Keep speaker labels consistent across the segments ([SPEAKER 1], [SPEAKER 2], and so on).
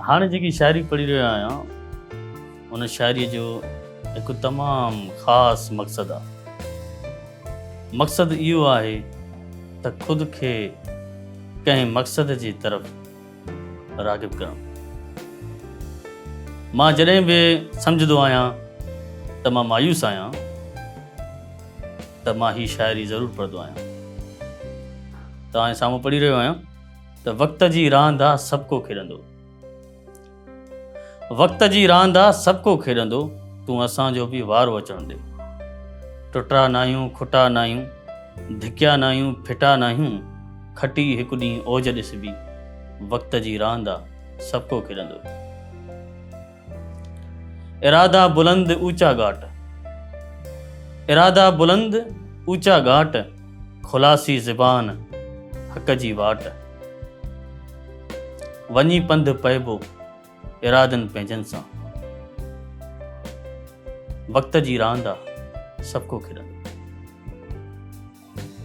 [SPEAKER 1] हाणे जेकी शायरी पढ़ी रहियो आहियां उन शायरीअ जो हिकु तमामु ख़ासि मक़सदु आहे। मक़सदु इहो आहे त ख़ुदि खे कंहिं मक़सद जी तरफ़ राग़िब करणु। मां जॾहिं बि सम्झंदो आहियां त मां मायूस आहियां त मां ही शायरी ज़रूरु पढ़ंदो आहियां। तव्हांजे साम्हूं पढ़ी रहियो आहियां त वक़्त जी रांदि आहे सभु को खेॾंदो, वक़्त जी रांदि आहे सभु को खेॾंदो, तूं असांजो बि वारो अचणु ॾे। टुटरा नाहियूं खुटा नाहियूं, धिकिया नाहियूं फिटा नाहियूं, खटी हिकु ॾींहुं ओज ॾिस बि, वक़्त जी रांदि आहे सभु को खेॾंदो। इरादा बुलंद ऊंचा घाट, इरादा बुलंद ऊंचा घाट, खुलासी ज़बान हक़ जी वाट। वञी पंधु पइबो इरादनि पंहिंजनि सां, वक़्त जी रांदि आहे सभु को खेॾंदो।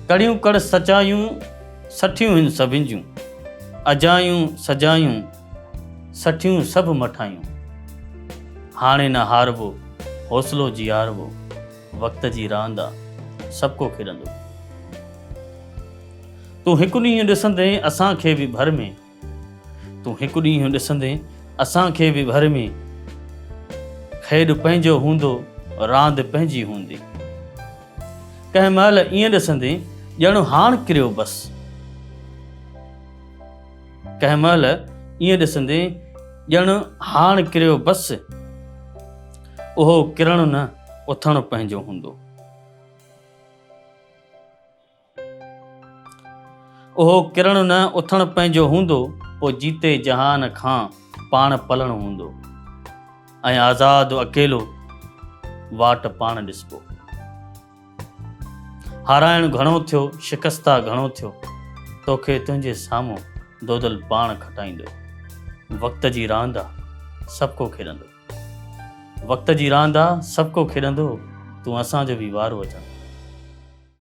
[SPEAKER 1] कड़ियूं कड़ सचायूं सठियूं हिन सभिनि जूं, अजायूं सजायूं सठियूं सभु मठायूं। हाणे न हारबो हौसलो जीआरबो, वक़्त जी रांदि आहे सभु को खेॾंदो। तूं हिकु ॾींहुं ॾिसंदे असांखे बि भर में, तूं हिकु ॾींहुं ॾिसंदे असांखे बि भर में, खेॾ पंहिंजो हूंदो रांदि पंहिंजी हूंदी। कंहिं महिल ईअं ॾिसंदे ॼण हाण किरियो बसि, कंहिं महिल ईअं ॾिसंदे ॼण हाण किरियो बसि, उहो किरणु न उथणु पंहिंजो हूंदो। उहो किरणु न उथणु पंहिंजो हूंदो, पोइ जीते जहान खां पाण पलणु हूंदो, ऐं आज़ादु अकेलो वाट पाण ॾिसबो। हाराइणु घणो थियो शिकस्ता घणो थियो, तोखे तुंहिंजे साम्हूं दोदल पाण खटाईंदो। वक़्त जी रांदि आहे सभु को खेॾंदो, वक़्त जी रांदि आहे सभु को खेॾंदो, तूं असांजो बि वारो अचणु।